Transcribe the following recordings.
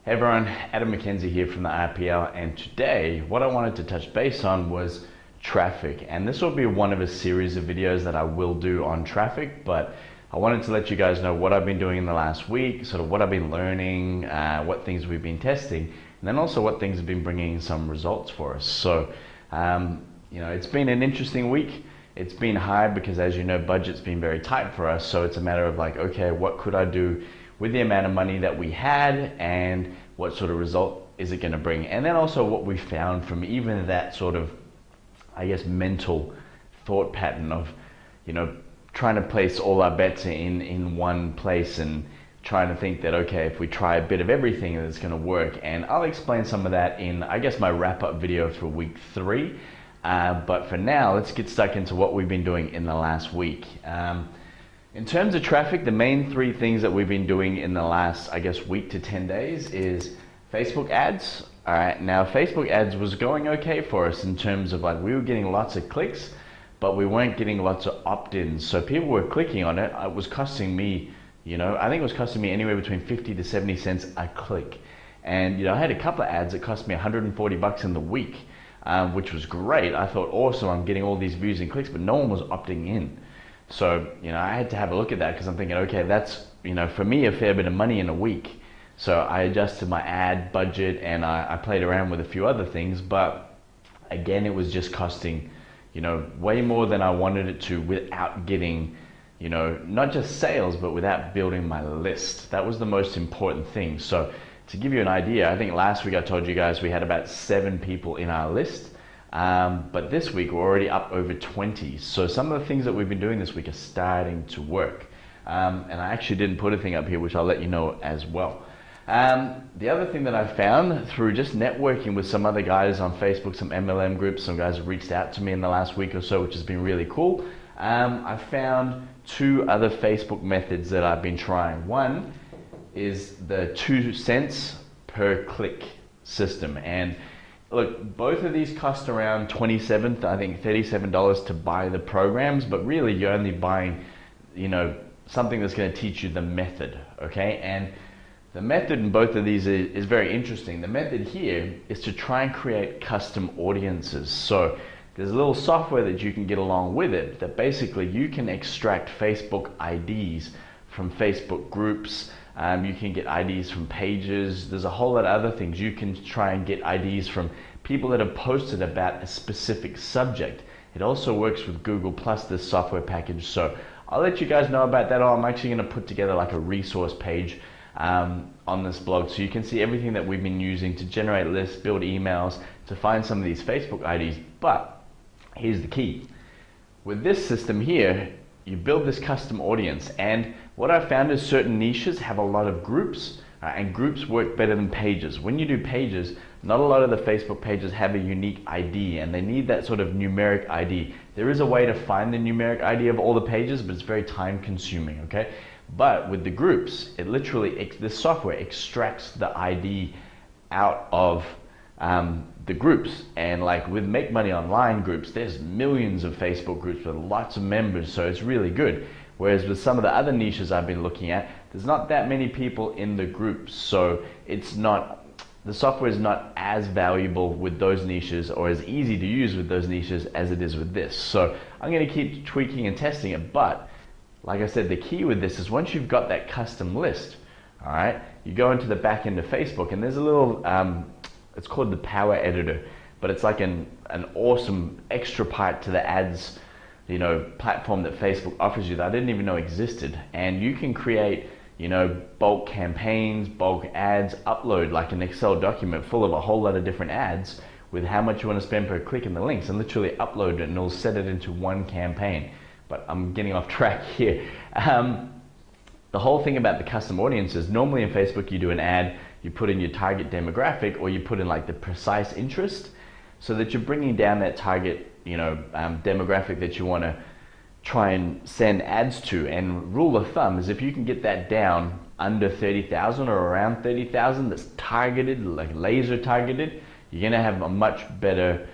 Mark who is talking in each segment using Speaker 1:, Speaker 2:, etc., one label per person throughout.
Speaker 1: Hey everyone, Adam McKenzie here from the IPL, and today what I wanted to touch base on was traffic. And this will be one of a series of videos that I will do on traffic, but I wanted to let you guys know what I've been doing in the last week, sort of what I've been learning, what things we've been testing, and then also what things have been bringing some results for us. So, it's been an interesting week. It's been hard because, as you know, budget's been very tight for us. So it's a matter of like, okay, what could I do with the amount of money that we had, and what sort of result is it going to bring? And then also what we found from even that sort of, I guess, mental thought pattern of, trying to place all our bets in one place and trying to think that, okay, if we try a bit of everything, it's going to work. And I'll explain some of that in, I guess, my wrap-up video for week 3. But for now, let's get stuck into what we've been doing in the last week. In terms of traffic, the main 3 things that we've been doing in the last, I guess, week to 10 days is Facebook ads. All right, now Facebook ads was going okay for us in terms of like we were getting lots of clicks, but we weren't getting lots of opt-ins. So people were clicking on it. It was costing me, I think it was costing me anywhere between 50 to 70 cents a click. And, I had a couple of ads that cost me $140 in the week, which was great. I thought, awesome, I'm getting all these views and clicks, but no one was opting in. So, I had to have a look at that because I'm thinking, okay, that's, for me, a fair bit of money in a week. So I adjusted my ad budget and I played around with a few other things, but again, it was just costing, way more than I wanted it to without getting, not just sales, but without building my list. That was the most important thing. So to give you an idea, I think last week I told you guys we had about 7 people in our list. But this week we're already up over 20. So some of the things that we've been doing this week are starting to work. And I actually didn't put a thing up here, which I'll let you know as well. The other thing that I found through just networking with some other guys on Facebook, some MLM groups, some guys have reached out to me in the last week or so, which has been really cool. I found 2 other Facebook methods that I've been trying. One is the 2 cents per click system. And look, both of these cost around $37 to buy the programs, but really you're only buying, something that's going to teach you the method, okay? And the method in both of these is very interesting. The method here is to try and create custom audiences. So there's a little software that you can get along with it that basically you can extract Facebook IDs from Facebook groups. You can get IDs from pages. There's a whole lot of other things. You can try and get IDs from people that have posted about a specific subject. It also works with Google Plus, this software package. So I'll let you guys know about that. I'm actually going to put together like a resource page on this blog so you can see everything that we've been using to generate lists, build emails, to find some of these Facebook IDs. But here's the key. With this system here, you build this custom audience, and what I've found is certain niches have a lot of groups, and groups work better than pages. When you do pages, not a lot of the Facebook pages have a unique ID, and they need that sort of numeric ID. There is a way to find the numeric ID of all the pages, but it's very time consuming, okay? But with the groups, it literally, this software extracts the ID out of the groups. And like with Make Money Online groups, there's millions of Facebook groups with lots of members, so it's really good. Whereas with some of the other niches I've been looking at, there's not that many people in the groups, so the software is not as valuable with those niches or as easy to use with those niches as it is with this. So I'm going to keep tweaking and testing it, but like I said, the key with this is once you've got that custom list, all right, you go into the back end of Facebook, and there's a little, it's called the Power Editor, but it's like an awesome extra part to the ads, platform that Facebook offers you that I didn't even know existed. And you can create, bulk campaigns, bulk ads, upload like an Excel document full of a whole lot of different ads with how much you want to spend per click and the links, and literally upload it, and it'll set it into one campaign. But I'm getting off track here. The whole thing about the custom audiences, normally in Facebook you do an ad, you put in your target demographic, or you put in like the precise interest, so that you're bringing down that target demographic that you want to try and send ads to. And rule of thumb is if you can get that down under 30,000 or around 30,000, that's targeted, like laser targeted, you're going to have a much better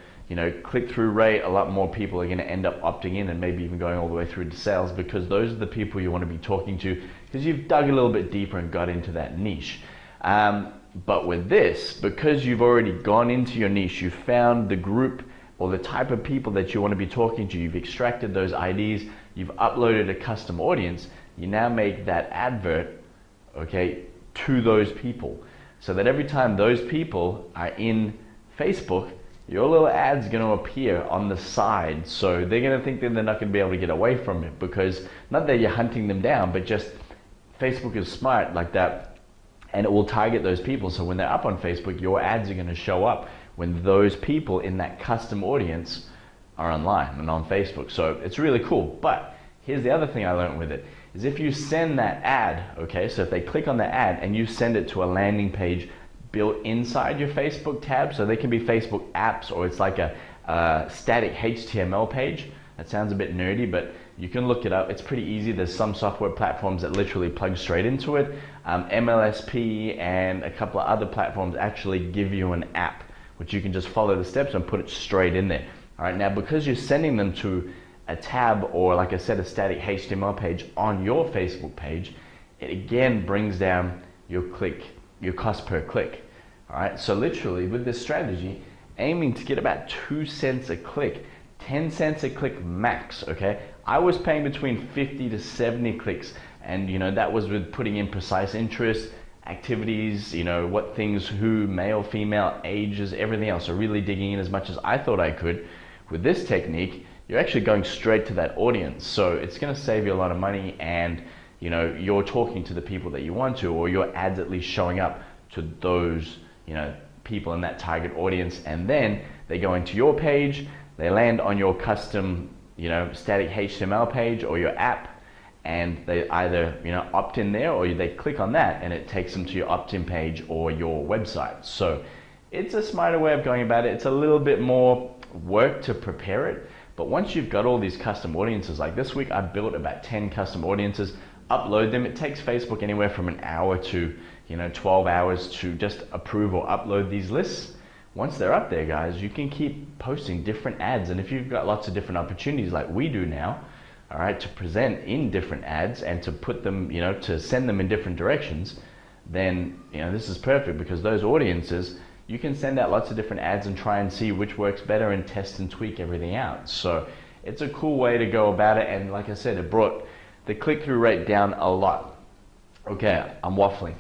Speaker 1: click-through rate. A lot more people are going to end up opting in and maybe even going all the way through to sales, because those are the people you want to be talking to because you've dug a little bit deeper and got into that niche. But with this, because you've already gone into your niche, you've found the group or the type of people that you want to be talking to, you've extracted those IDs, you've uploaded a custom audience, you now make that advert, okay, to those people. So that every time those people are in Facebook, your little ad's going to appear on the side. So they're going to think that they're not going to be able to get away from it, because not that you're hunting them down, but just Facebook is smart like that, and it will target those people. So when they're up on Facebook, your ads are going to show up when those people in that custom audience are online and on Facebook. So it's really cool. But here's the other thing I learned with it, is if you send that ad, okay, so if they click on the ad and you send it to a landing page built inside your Facebook tab, so they can be Facebook apps, or it's like a static HTML page. That sounds a bit nerdy, but you can look it up. It's pretty easy. There's some software platforms that literally plug straight into it. MLSP and a couple of other platforms actually give you an app, which you can just follow the steps and put it straight in there. All right, now because you're sending them to a tab, or like I said, a static HTML page on your Facebook page, it again brings down your cost per click. All right, so literally with this strategy, aiming to get about 2 cents a click, 10 cents a click max, okay? I was paying between 50 to 70 clicks, and that was with putting in precise interest, activities, what things, who, male, female, ages, everything else. So really digging in as much as I thought I could. With this technique, you're actually going straight to that audience. So it's gonna save you a lot of money, and you're talking to the people that you want to, or your ads at least showing up to those, people in that target audience, and then they go into your page, they land on your custom, static HTML page or your app, and they either, opt in there, or they click on that and it takes them to your opt-in page or your website. So it's a smarter way of going about it. It's a little bit more work to prepare it, but once you've got all these custom audiences, like this week I built about 10 custom audiences, upload them. It takes Facebook anywhere from an hour to 12 hours to just approve or upload these lists. Once they're up there, guys, you can keep posting different ads, and if you've got lots of different opportunities like we do now, all right, to present in different ads and to put them, to send them in different directions, then this is perfect, because those audiences, you can send out lots of different ads and try and see which works better and test and tweak everything out. So it's a cool way to go about it, and like I said, it brought the click-through rate down a lot. Okay, I'm waffling.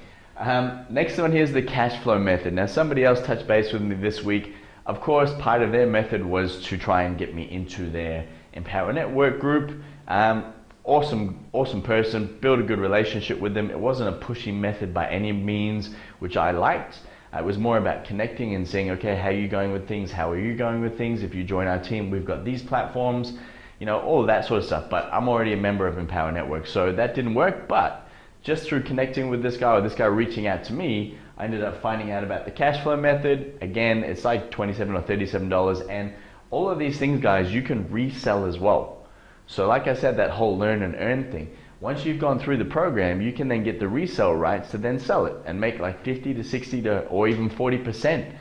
Speaker 1: Next one here is the cash flow method. Now, somebody else touched base with me this week. Of course, part of their method was to try and get me into their Empower Network group. Awesome person, built a good relationship with them. It wasn't a pushy method by any means, which I liked. It was more about connecting and saying, okay, how are you going with things? How are you going with things? If you join our team, we've got these platforms, all of that sort of stuff. But I'm already a member of Empower Network, so that didn't work. But just through connecting with this guy, or this guy reaching out to me, I ended up finding out about the cash flow method. Again, it's like $27 or $37, and all of these things, guys, you can resell as well. So like I said, that whole learn and earn thing, once you've gone through the program, you can then get the resale rights to then sell it and make like 50 to 60 to, or even 40%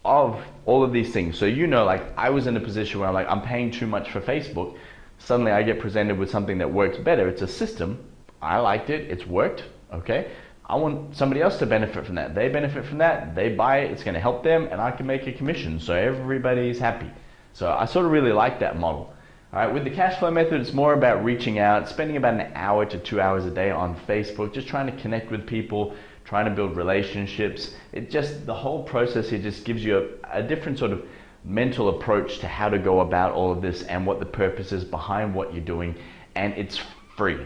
Speaker 1: of all of these things. So like I was in a position where I'm paying too much for Facebook. Suddenly I get presented with something that works better. It's a system. I liked it, it's worked, okay? I want somebody else to benefit from that. They benefit from that, they buy it, it's gonna help them, and I can make a commission, so everybody's happy. So I sort of really like that model. All right, with the cash flow method, it's more about reaching out, spending about an hour to 2 hours a day on Facebook, just trying to connect with people, trying to build relationships. The whole process here just gives you a different sort of mental approach to how to go about all of this and what the purpose is behind what you're doing, and it's free.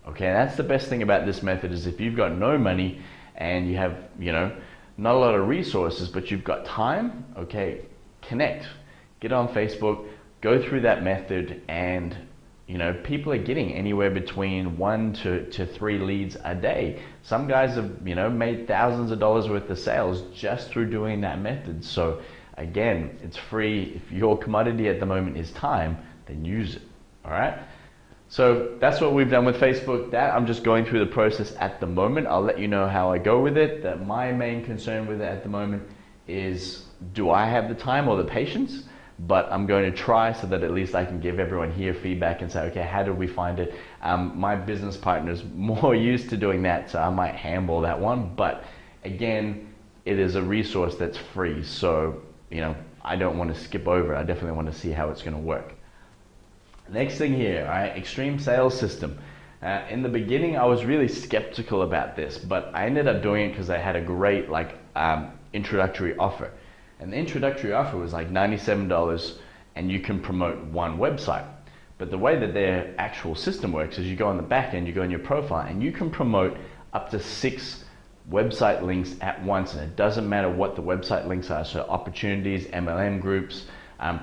Speaker 1: Okay, that's the best thing about this method, is if you've got no money and you have, not a lot of resources, but you've got time, okay, connect, get on Facebook, go through that method, and people are getting anywhere between 1 to 3 leads a day. Some guys have, made thousands of dollars worth of sales just through doing that method. So again, it's free. If your commodity at the moment is time, then use it, all right? So that's what we've done with Facebook. I'm just going through the process at the moment. I'll let you know how I go with it. That my main concern with it at the moment is, do I have the time or the patience? But I'm going to try so that at least I can give everyone here feedback and say, okay, how did we find it? My business partner's more used to doing that, so I might handle that one. But again, it is a resource that's free. So, I don't want to skip over it. I definitely want to see how it's going to work. Next thing here, all right, Extreme Sales System. In the beginning, I was really skeptical about this, but I ended up doing it because I had a great introductory offer. And the introductory offer was like $97, and you can promote one website. But the way that their actual system works is you go on the back end, you go in your profile, and you can promote up to 6 website links at once. And it doesn't matter what the website links are. So opportunities, MLM groups,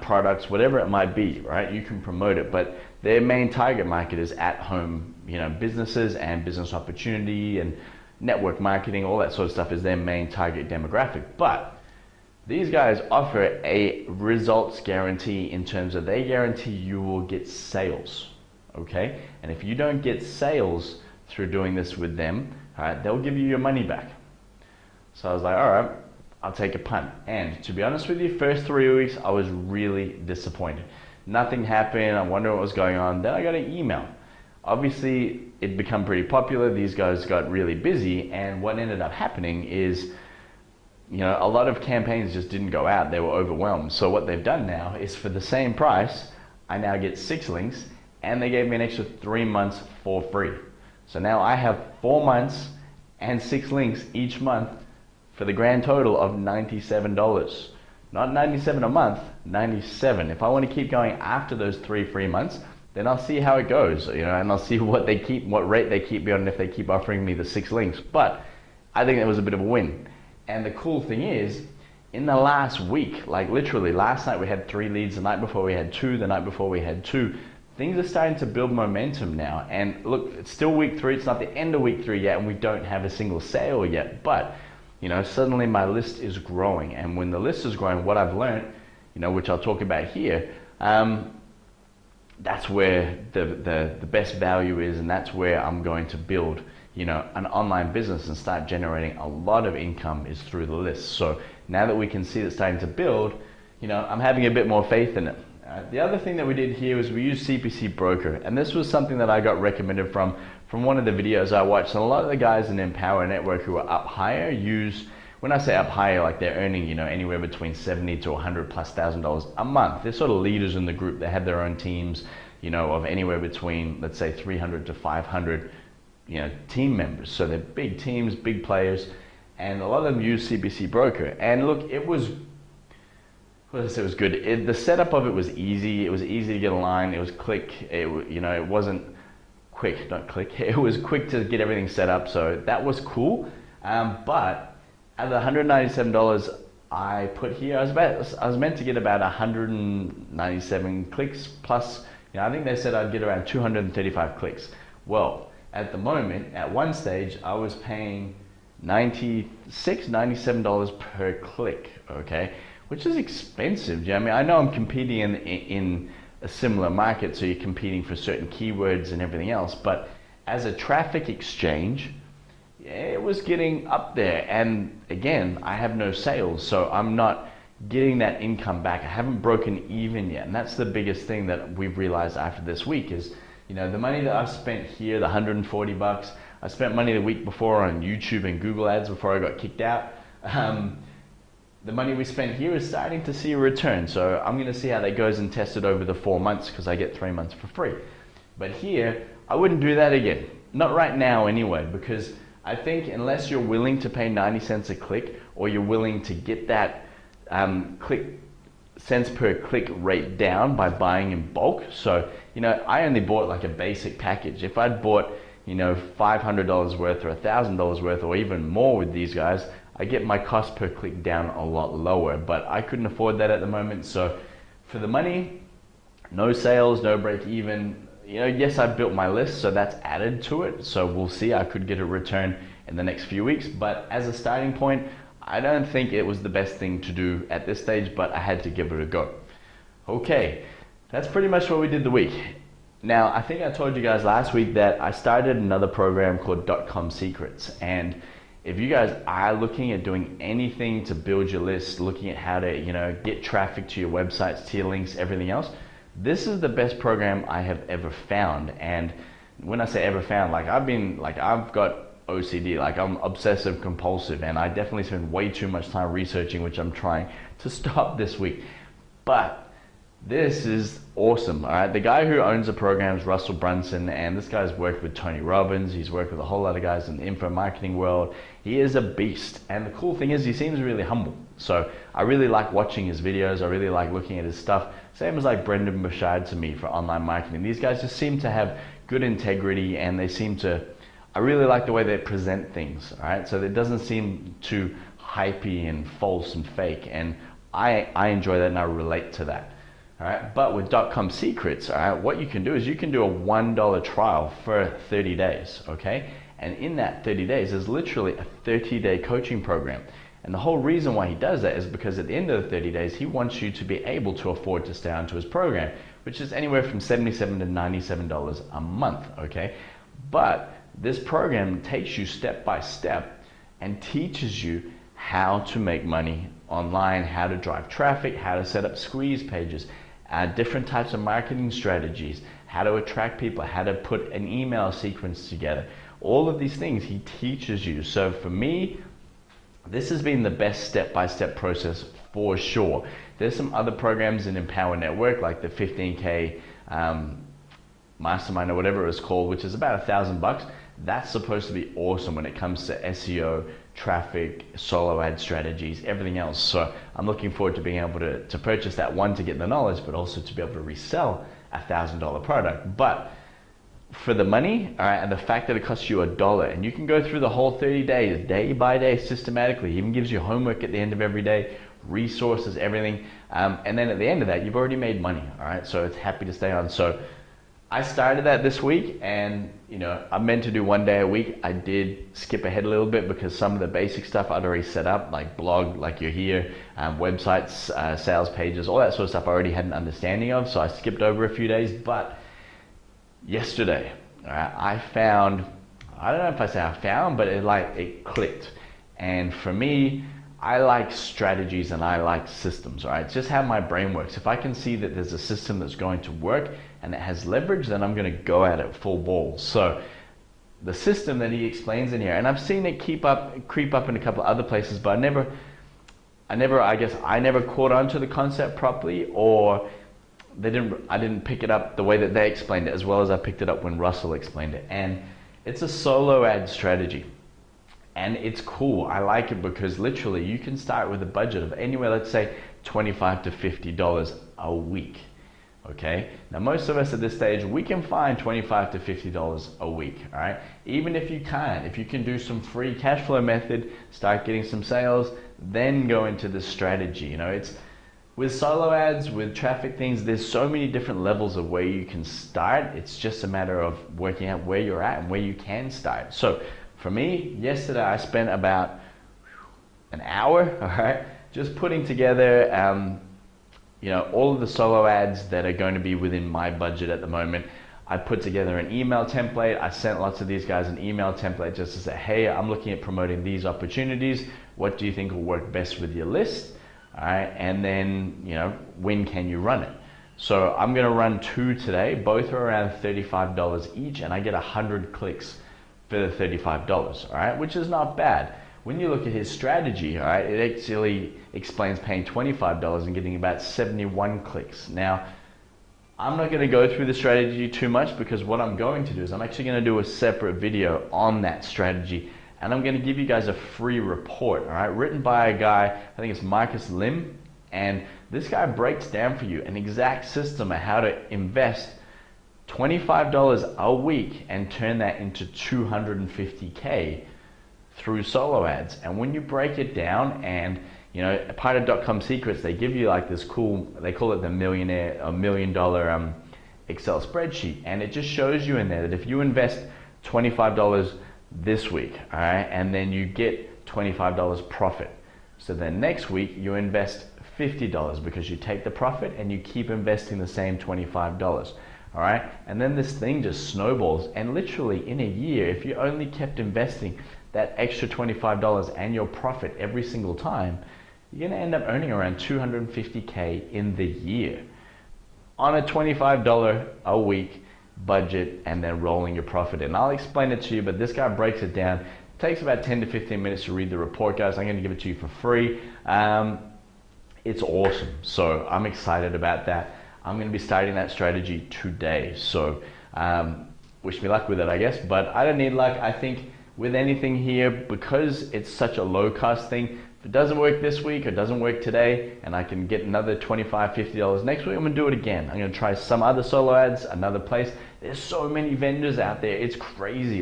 Speaker 1: products, whatever it might be, right? You can promote it, but their main target market is at-home, businesses and business opportunity and network marketing, all that sort of stuff is their main target demographic. But these guys offer a results guarantee in terms of they guarantee you will get sales, okay? And if you don't get sales through doing this with them, all right, they'll give you your money back. So I was like, all right, I'll take a punt. And to be honest with you, first 3 weeks, I was really disappointed. Nothing happened. I wonder what was going on. Then I got an email. Obviously, it became pretty popular. These guys got really busy. And what ended up happening is, a lot of campaigns just didn't go out. They were overwhelmed. So what they've done now is for the same price, I now get 6 links and they gave me an extra 3 months for free. So now I have 4 months and 6 links each month for the grand total of $97. Not $97 a month, $97. If I want to keep going after those 3 free months, then I'll see how it goes, and I'll see what rate they keep me on, and if they keep offering me the 6 links. But I think that was a bit of a win. And the cool thing is, in the last week, like literally last night we had 3 leads, the night before we had 2, the night before we had 2. Things are starting to build momentum now. And look, it's still week 3, it's not the end of week 3 yet, and we don't have a single sale yet. But suddenly my list is growing. And when the list is growing, what I've learned, which I'll talk about here, that's where the best value is, and that's where I'm going to build, an online business and start generating a lot of income is through the list. So now that we can see it starting to build, I'm having a bit more faith in it. The other thing that we did here was we used CPC Broker, and this was something that I got recommended from one of the videos I watched. And a lot of the guys in Empower Network who are up higher use, when I say up higher, like they're earning, anywhere between $70,000 to $100,000+ a month. They're sort of leaders in the group. They have their own teams, of anywhere between, let's say, 300 to 500, team members. So they're big teams, big players, and a lot of them use CPC Broker. And look, it was good. The setup of it was easy. It was easy to get aligned. It was quick. It wasn't quick, not click. It was quick to get everything set up. So that was cool. But at the $197 I put here, I was meant to get about 197 clicks plus. I think they said I'd get around 235 clicks. Well, at the moment, at one stage, I was paying $97 per click. Okay. Which is expensive. I know I'm competing in a similar market, so you're competing for certain keywords and everything else, but as a traffic exchange, it was getting up there. And again, I have no sales, so I'm not getting that income back. I haven't broken even yet. And that's the biggest thing that we've realized after this week is, the money that I've spent here, the $140, I spent money the week before on YouTube and Google ads before I got kicked out. The money we spent here is starting to see a return. So I'm going to see how that goes and test it over the 4 months because I get 3 months for free. But here, I wouldn't do that again. Not right now anyway, because I think unless you're willing to pay 90 cents a click or you're willing to get that cents per click rate down by buying in bulk. So, I only bought like a basic package. If I'd bought, $500 worth or $1,000 worth or even more with these guys, I get my cost per click down a lot lower, but I couldn't afford that at the moment. So for the money, no sales, no break even. Yes, I've built my list, so that's added to it. So we'll see, I could get a return in the next few weeks. But as a starting point, I don't think it was the best thing to do at this stage, but I had to give it a go. Okay, that's pretty much what we did the week. Now, I think I told you guys last week that I started another program called .com Secrets. And if you guys are looking at doing anything to build your list, looking at how to, get traffic to your websites, to your links, everything else, this is the best program I have ever found. And when I say ever found, I've got OCD, like I'm obsessive compulsive, and I definitely spend way too much time researching, which I'm trying to stop this week. But this is awesome. All right, the guy who owns the program is Russell Brunson, and this guy's worked with Tony Robbins. He's worked with a whole lot of guys in the info marketing world. He is a beast, and the cool thing is he seems really humble. So I really like watching his videos. I really like looking at his stuff. Same as like Brendan Burchard to me for online marketing. These guys just seem to have good integrity, and they seem to, I really like the way they present things. All right, so it doesn't seem too hypey and false and fake, and I enjoy that, and I relate to that. All right, but with .com Secrets, all right, what you can do is you can do a $1 trial for 30 days, okay? And in that 30 days, there's literally a 30-day coaching program. And the whole reason why he does that is because at the end of the 30 days, he wants you to be able to afford to stay onto his program, which is anywhere from $77 to $97 a month, okay? But this program takes you step by step and teaches you how to make money online, how to drive traffic, how to set up squeeze pages, different types of marketing strategies, how to attract people, how to put an email sequence together. All of these things he teaches you. So for me, this has been the best step-by-step process for sure. There's some other programs in Empower Network, like the 15K Mastermind or whatever it's called, which is about $1,000. That's supposed to be awesome when it comes to SEO, traffic, solo ad strategies, everything else. So I'm looking forward to being able to purchase that, one, to get the knowledge, but also to be able to resell a $1,000 product. But for the money, all right, and the fact that it costs you $1, and you can go through the whole 30 days, day by day, systematically. He even gives you homework at the end of every day, resources, everything. And then at the end of that, you've already made money, all right? So it's happy to stay on. So I started that this week, and you know, I'm meant to do 1 day a week. I did skip ahead a little bit because some of the basic stuff I'd already set up, like blog, like you're here, websites, sales pages, all that sort of stuff I already had an understanding of. So I skipped over a few days. But yesterday, I found, I don't know if I say I found, but it clicked. And for me, I like strategies and I like systems, all right? It's just how my brain works. If I can see that there's a system that's going to work and it has leverage, then I'm going to go at it full ball. So the system that he explains in here, and I've seen it creep up in a couple of other places, but I never caught on to the concept properly, or I didn't pick it up the way that they explained it as well as I picked it up when Russell explained it. And it's a solo ad strategy. And it's cool. I like it because literally you can start with a budget of anywhere, let's say $25 to $50 a week. Okay. Now most of us at this stage, we can find $25 to $50 a week. All right. Even if you can't, if you can do some free cash flow method, start getting some sales, then go into the strategy. You know, it's with solo ads, with traffic things, there's so many different levels of where you can start. It's just a matter of working out where you're at and where you can start. So for me, yesterday I spent about an hour, all right, just putting together, all of the solo ads that are going to be within my budget at the moment. I put together an email template. I sent lots of these guys an email template just to say, hey, I'm looking at promoting these opportunities. What do you think will work best with your list? All right, and then, when can you run it? So I'm going to run 2 today. Both are around $35 each, and I get 100 clicks for the $35, all right, which is not bad. When you look at his strategy, all right, it actually explains paying $25 and getting about 71 clicks. Now, I'm not going to go through the strategy too much because what I'm going to do is I'm actually going to do a separate video on that strategy, and I'm going to give you guys a free report, all right, written by a guy, I think it's Marcus Lim, and this guy breaks down for you an exact system of how to invest $25 a week and turn that into $250K through solo ads. And when you break it down, and a part of .com Secrets, they give you like this cool, they call it the $1 million Excel spreadsheet, and it just shows you in there that if you invest $25 this week, all right, and then you get $25 profit, so then next week you invest $50 because you take the profit and you keep investing the same $25. All right, and then this thing just snowballs, and literally in a year, if you only kept investing that extra $25 and your profit every single time, you're gonna end up earning around $250K in the year on a $25 a week budget, and then rolling your profit in. I'll explain it to you, but this guy breaks it down takes about 10 to 15 minutes to read the report, guys. I'm going to give it to you for free. It's awesome. So I'm excited about that. I'm going to be starting that strategy today. So wish me luck with it, I guess. But I don't need luck. I think with anything here, because it's such a low cost thing, if it doesn't work this week or doesn't work today and I can get another $25, $50 next week, I'm going to do it again. I'm going to try some other solo ads, another place. There's so many vendors out there. It's crazy.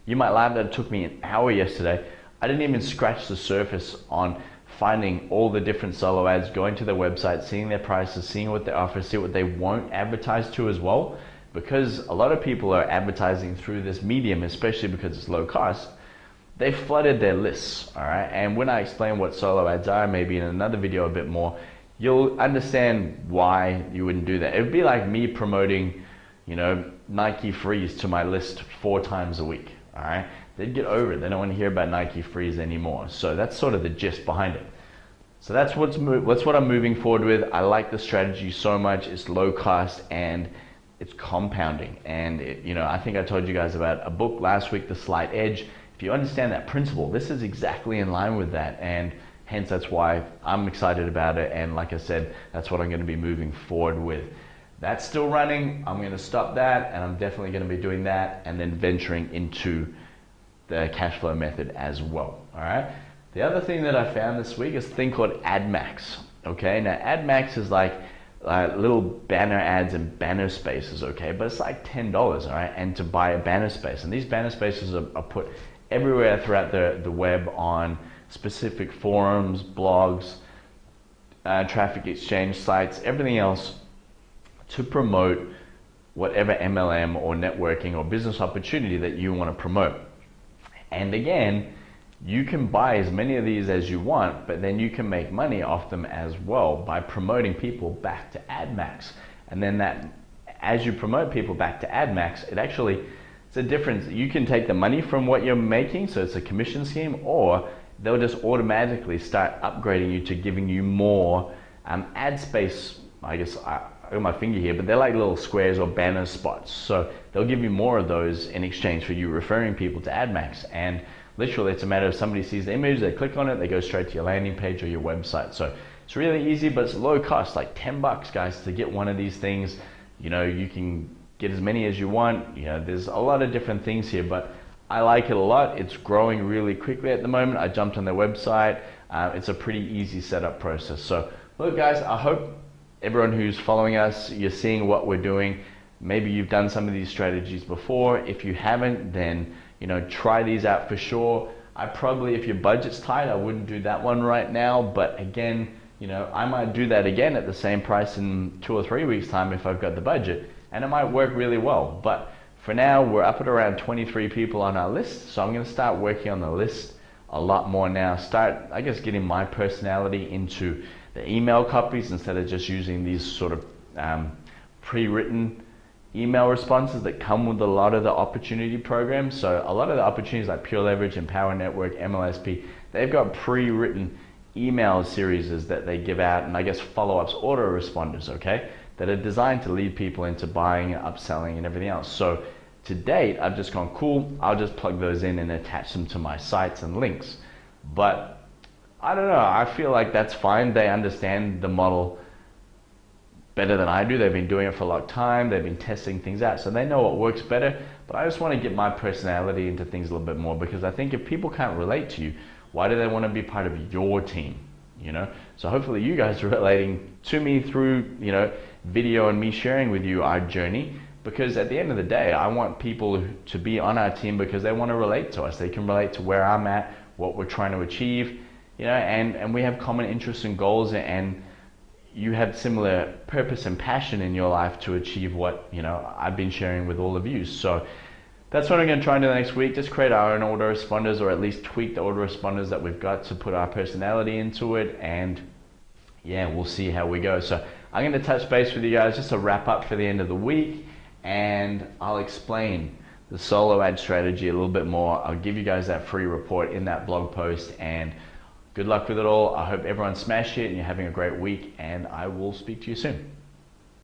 Speaker 1: You might laugh that it took me an hour yesterday. I didn't even scratch the surface on finding all the different solo ads, going to their website, seeing their prices, seeing what they offer, see what they won't advertise to as well. Because a lot of people are advertising through this medium, especially because it's low cost, they flooded their lists, all right? And when I explain what solo ads are, maybe in another video a bit more, you'll understand why you wouldn't do that. It would be like me promoting, Nike Freeze to my list 4 times a week, all right? They'd get over it. They don't want to hear about Nike Freeze anymore. So that's sort of the gist behind it. So that's what I'm moving forward with. I like the strategy so much. It's low cost and it's compounding. And I think I told you guys about a book last week, The Slight Edge. If you understand that principle, this is exactly in line with that. And hence that's why I'm excited about it. And like I said, that's what I'm going to be moving forward with. That's still running. I'm going to stop that. And I'm definitely going to be doing that and then venturing into the cash flow method as well. All right. The other thing that I found this week is a thing called AdMax. Okay. Now AdMax is like little banner ads and banner spaces. Okay. But it's like $10. All right. And to buy a banner space, and these banner spaces are put everywhere throughout the web on specific forums, blogs, traffic exchange sites, everything else to promote whatever MLM or networking or business opportunity that you want to promote. And again, you can buy as many of these as you want, but then you can make money off them as well by promoting people back to AdMax. And then as you promote people back to AdMax, it's a difference. You can take the money from what you're making, so it's a commission scheme, or they'll just automatically start upgrading you to giving you more ad space. I guess I got my finger here, but they're like little squares or banner spots. So they'll give you more of those in exchange for you referring people to AdMax. And literally it's a matter of somebody sees the image, they click on it, they go straight to your landing page or your website. So it's really easy, but it's low cost, like $10 guys to get one of these things. You can get as many as you want. There's a lot of different things here, but I like it a lot. It's growing really quickly at the moment. I jumped on their website. It's a pretty easy setup process. So look guys, I hope everyone who's following us, you're seeing what we're doing. Maybe you've done some of these strategies before. If you haven't, then try these out for sure. If your budget's tight, I wouldn't do that one right now. But again, I might do that again at the same price in 2 or 3 weeks time if I've got the budget, and it might work really well. But for now, we're up at around 23 people on our list. So I'm going to start working on the list a lot more now. Start, I guess, getting my personality into the email copies instead of just using these sort of pre-written email responses that come with a lot of the opportunity programs. So a lot of the opportunities like Pure Leverage, Empower Network, MLSP, they've got pre-written email series that they give out, and I guess follow-ups, autoresponders, okay, that are designed to lead people into buying, upselling, and everything else. So to date, I've just gone, cool, I'll just plug those in and attach them to my sites and links. But I don't know, I feel like that's fine. They understand the model better than I do. They've been doing it for a long time. They've been testing things out, so they know what works better. But I just want to get my personality into things a little bit more, because I think if people can't relate to you, why do they want to be part of your team? So hopefully you guys are relating to me through, video and me sharing with you our journey, because at the end of the day, I want people to be on our team because they want to relate to us. They can relate to where I'm at, what we're trying to achieve, and we have common interests and goals, and you have similar purpose and passion in your life to achieve what, I've been sharing with all of you. So that's what I'm going to try and do next week. Just create our own autoresponders, or at least tweak the autoresponders that we've got to put our personality into it. And yeah, we'll see how we go. So I'm going to touch base with you guys just to wrap up for the end of the week, and I'll explain the solo ad strategy a little bit more. I'll give you guys that free report in that blog post, and good luck with it all. I hope everyone smashed it and you're having a great week, and I will speak to you soon.